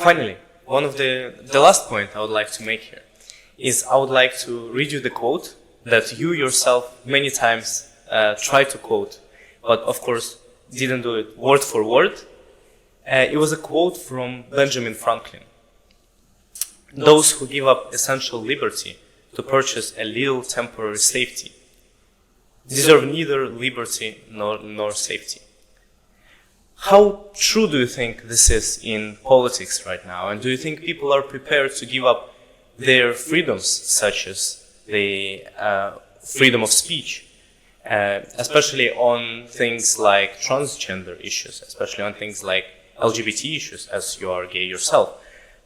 finally, one of the last point I would like to make here is I would like to read you the quote that you yourself many times tried to quote, but of course didn't do it word for word. It was a quote from Benjamin Franklin. Those who give up essential liberty to purchase a little temporary safety deserve neither liberty nor safety. How true do you think this is in politics right now? And do you think people are prepared to give up their freedoms, such as the freedom of speech, especially on things like transgender issues, especially on things like LGBT issues, as you are gay yourself?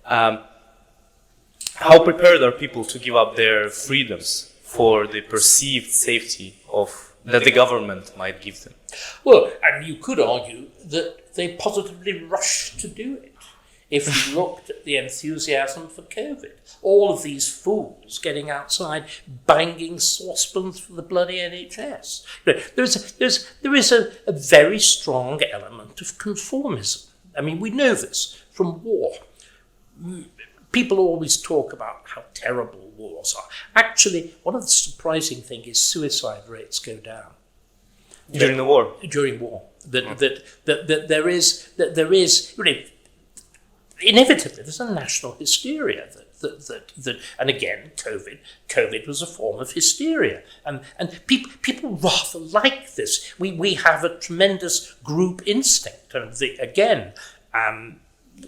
How prepared are people to give up their freedoms for the perceived safety that the government might give them? Well, and you could argue that they positively rushed to do it. If you looked at the enthusiasm for COVID, all of these fools getting outside, banging saucepans for the bloody NHS. There is a very strong element of conformism. I mean, we know this from war. People always talk about how terrible wars are. Actually, one of the surprising things is suicide rates go down. During the war? During war. That there is inevitably, there's a national hysteria that and again, COVID was a form of hysteria. And people rather like this. We have a tremendous group instinct. And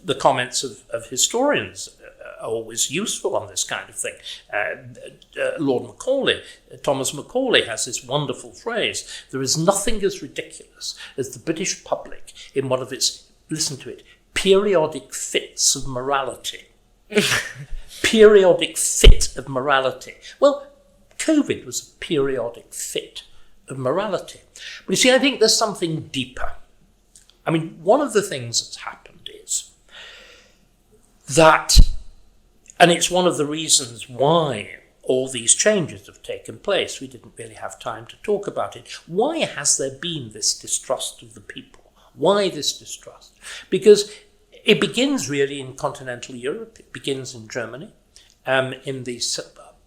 the comments of historians are always useful on this kind of thing. Lord Macaulay, Thomas Macaulay, has this wonderful phrase: there is nothing as ridiculous as the British public in one of its, listen to it, periodic fits of morality. Periodic fit of morality. Well, COVID was a periodic fit of morality. But you see, I think there's something deeper. I mean, one of the things that's happened is that, and it's one of the reasons why all these changes have taken place. We didn't really have time to talk about it. Why has there been this distrust of the people? Why this distrust? Because it begins really in continental Europe. It begins in Germany in the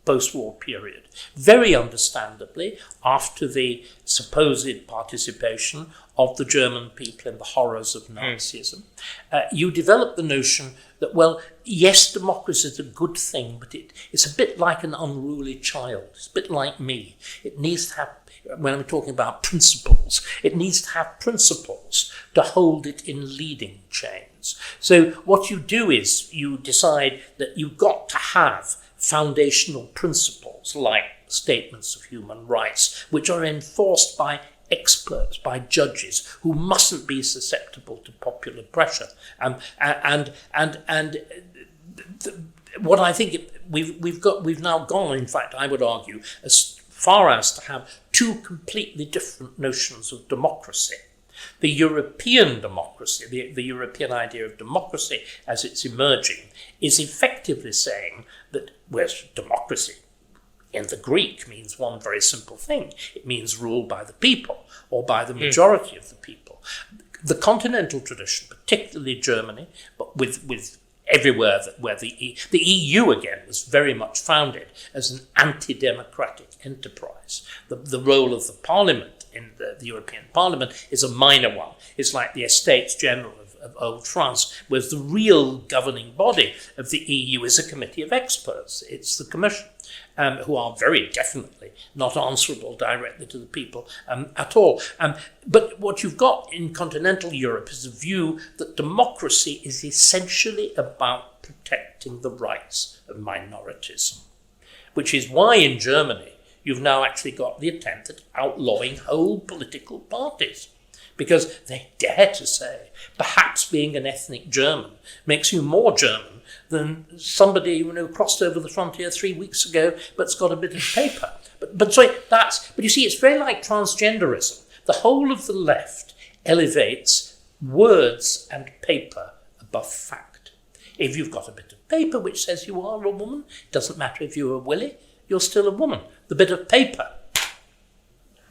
post-war period. Very understandably, after the supposed participation of the German people in the horrors of Nazism, you develop the notion that, well, yes, democracy is a good thing, but it's a bit like an unruly child. It's a bit like me. It needs to have, when I'm talking about principles, it needs to have principles to hold it in leading chains. So what you do is you decide that you've got to have foundational principles like statements of human rights, which are enforced by experts, by judges, who mustn't be susceptible to popular pressure. What I think we've now gone, in fact, I would argue, as far as to have two completely different notions of democracy. The European democracy, the European idea of democracy as it's emerging, is effectively saying that, whereas democracy in the Greek means one very simple thing. It means rule by the people, or by the majority of the people. The continental tradition, particularly Germany, but with everywhere where the EU again was very much founded as an anti-democratic enterprise. The role of the parliament in the European Parliament is a minor one. It's like the Estates General of old France, whereas the real governing body of the EU is a committee of experts. It's the Commission, who are very definitely not answerable directly to the people at all. But what you've got in continental Europe is a view that democracy is essentially about protecting the rights of minorities, which is why in Germany you've now actually got the attempt at outlawing whole political parties, because they dare to say perhaps being an ethnic German makes you more German than somebody crossed over the frontier 3 weeks ago but's got a bit of paper. But you see, it's very like transgenderism. The whole of the left elevates words and paper above fact. If you've got a bit of paper which says you are a woman, it doesn't matter if you're a Willie, you're still a woman. The bit of paper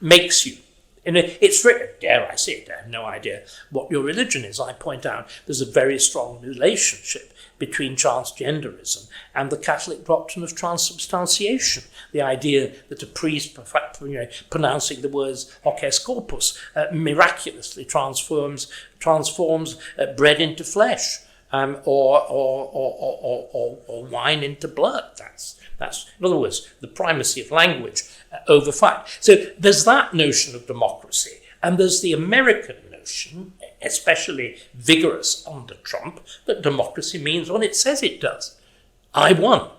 makes you And it's written, dare I say it, I have no idea what your religion is. I point out there's a very strong relationship between transgenderism and the Catholic doctrine of transubstantiation. The idea that a priest pronouncing the words hoc est corpus miraculously transforms bread into flesh, or wine into blood. That's in other words the primacy of language over fact. So there's that notion of democracy, and there's the American notion, especially vigorous under Trump, that democracy means what it says it does. I won.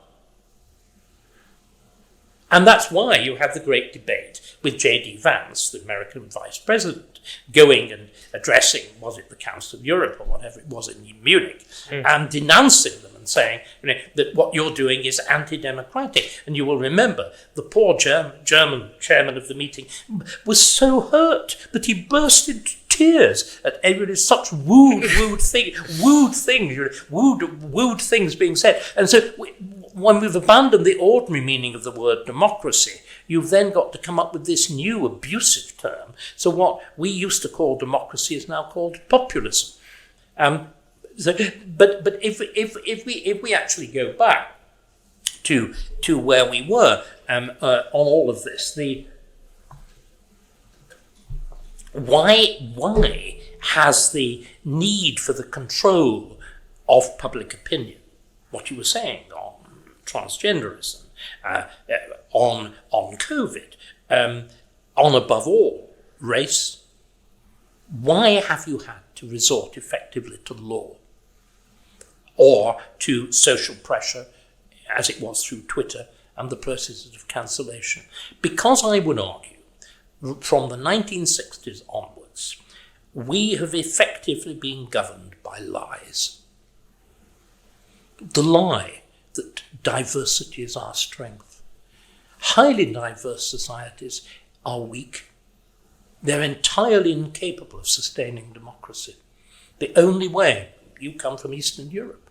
And that's why you have the great debate with J.D. Vance, the American vice president, going and addressing, was it the Council of Europe or whatever it was in Munich, and denouncing them and saying that what you're doing is anti-democratic. And you will remember the poor German chairman of the meeting was so hurt that he burst into tears at such wooed things being said. And so when we've abandoned the ordinary meaning of the word democracy, you've then got to come up with this new abusive term. So what we used to call democracy is now called populism. But if we actually go back to where we were on all of this, why has the need for the control of public opinion, what you were saying on transgenderism, on COVID, on above all race, why have you had to resort effectively to law or to social pressure, as it was through Twitter and the processes of cancellation? Because I would argue, from the 1960s onwards, we have effectively been governed by lies. The lie that diversity is our strength. Highly diverse societies are weak. They're entirely incapable of sustaining democracy. The only way, you come from Eastern Europe,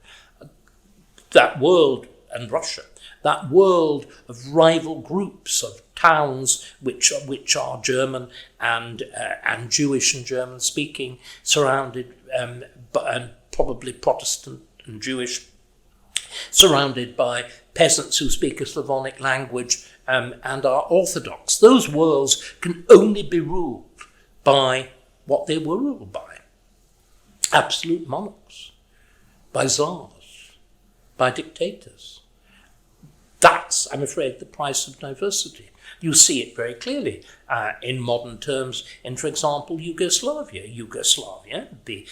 that world, and Russia, that world of rival groups of towns which are German and Jewish and German speaking, surrounded and probably Protestant and Jewish, surrounded by peasants who speak a Slavonic language and are Orthodox. Those worlds can only be ruled by what they were ruled by: absolute monarchs, by czars, by dictators. That's, I'm afraid, the price of diversity. You see it very clearly in modern terms in, for example, Yugoslavia, the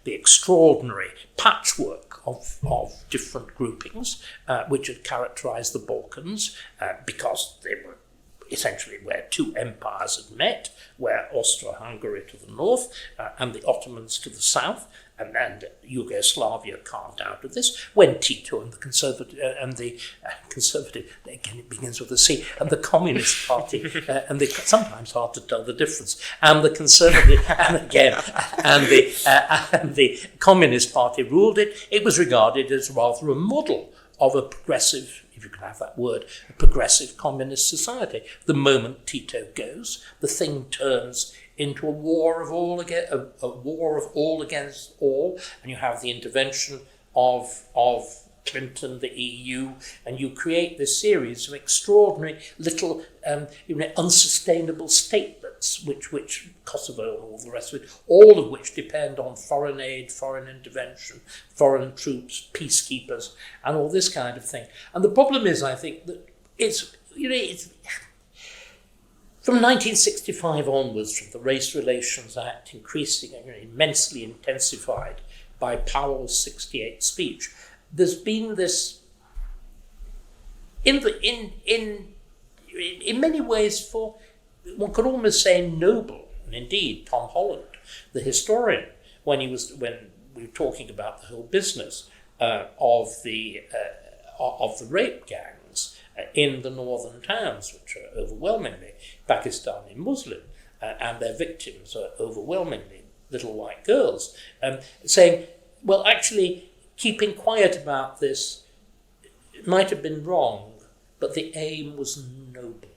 extraordinary patchwork of different groupings which had characterized the Balkans because they were essentially where two empires had met, where Austro-Hungary to the north and the Ottomans to the south, and Yugoslavia carved out of this, when Tito and the conservative, again it begins with a C, and the Communist Party, and sometimes hard to tell the difference, and the Conservative, and the Communist Party ruled it, it was regarded as rather a model of a progressive, if you can have that word, a progressive communist society. The moment Tito goes, the thing turns into a war of all against all, and you have the intervention of Clinton, the EU, and you create this series of extraordinary little unsustainable statelets, which Kosovo and all the rest of it, all of which depend on foreign aid, foreign intervention, foreign troops, peacekeepers, and all this kind of thing. And the problem is, I think, that it's from 1965 onwards, from the Race Relations Act increasing and immensely intensified by Powell's 68 speech, there's been this, in many ways, for one could almost say noble, and indeed Tom Holland, the historian, when we were talking about the whole business of the rape gangs in the northern towns, which are overwhelmingly Pakistani Muslim, and their victims are overwhelmingly little white girls, saying, well, actually, keeping quiet about this might have been wrong, but the aim was noble.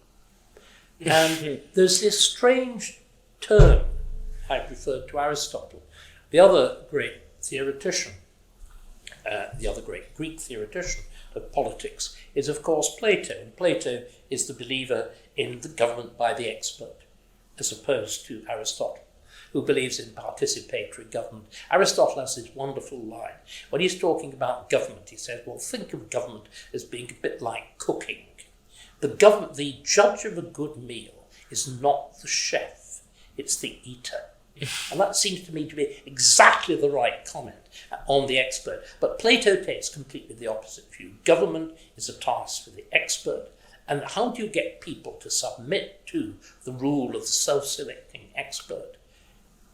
And there's this strange turn. I referred to Aristotle. The other great theoretician, the other great Greek theoretician of politics is, of course, Plato. And Plato is the believer in the government by the expert, as opposed to Aristotle, who believes in participatory government. Aristotle has this wonderful line. When he's talking about government, he says, well, think of government as being a bit like cooking. The judge of a good meal is not the chef, it's the eater. And that seems to me to be exactly the right comment on the expert. But Plato takes completely the opposite view. Government is a task for the expert. And how do you get people to submit to the rule of the self-selecting expert?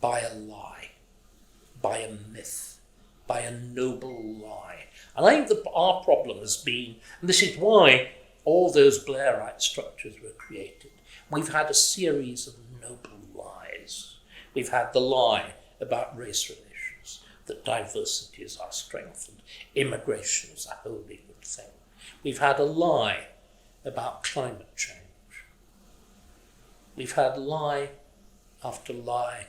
By a lie, by a myth, by a noble lie. And I think that our problem has been, and this is why all those Blairite structures were created, we've had a series of noble lies. We've had the lie about race relations, that diversity is our strength and immigration is a wholly good thing. We've had a lie about climate change. We've had lie after lie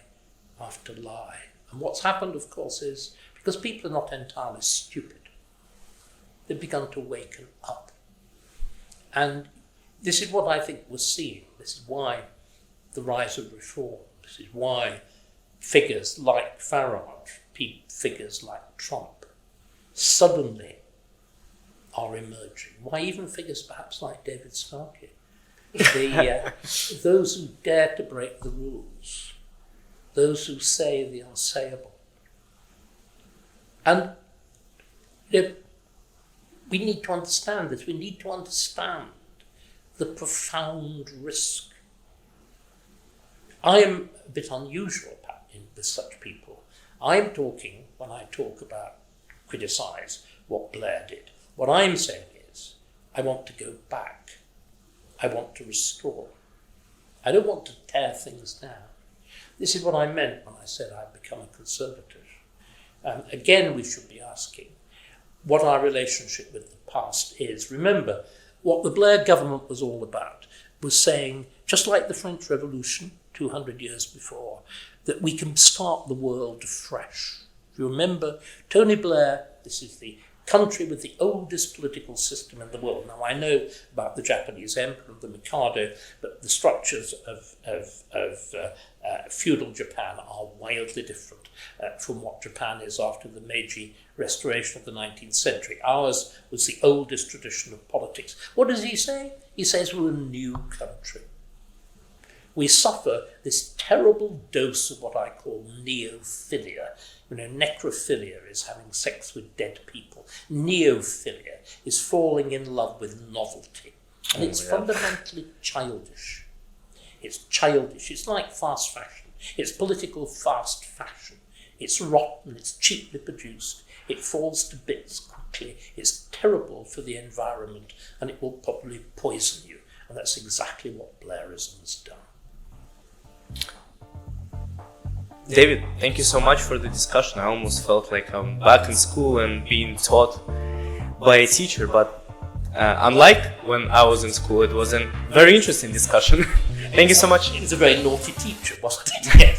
after lie. And what's happened, of course, is because people are not entirely stupid, they've begun to waken up. And this is what I think we're seeing. This is why the rise of reform. This is why figures like Farage, figures like Trump, suddenly are emerging. Why even figures perhaps like David Starkey. Those who dare to break the rules, those who say the unsayable. And we need to understand this. We need to understand the profound risk. I am a bit unusual with such people. I'm talking, when I talk about, criticise what Blair did, what I'm saying is, I want to go back. I want to restore. I don't want to tear things down. This is what I meant when I said I'd become a conservative. Again, we should be asking what our relationship with the past is. Remember, what the Blair government was all about was saying, just like the French Revolution 200 years before, that we can start the world afresh. If you remember, Tony Blair, this is the country with the oldest political system in the world. Now, I know about the Japanese emperor, the Mikado, but the structures of feudal Japan are wildly different from what Japan is after the Meiji restoration of the 19th century. Ours was the oldest tradition of politics. What does he say? He says we're a new country. We suffer this terrible dose of what I call neophilia. You know, necrophilia is having sex with dead people. Neophilia is falling in love with novelty. And it's fundamentally childish. It's childish. It's like fast fashion. It's political fast fashion. It's rotten. It's cheaply produced. It falls to bits quickly. It's terrible for the environment, and it will probably poison you. And that's exactly what Blairism has done. David, thank you so much for the discussion. I almost felt like I'm back in school and being taught by a teacher, but unlike when I was in school, it was a very interesting discussion. Thank you so much. He was a very naughty teacher, wasn't it?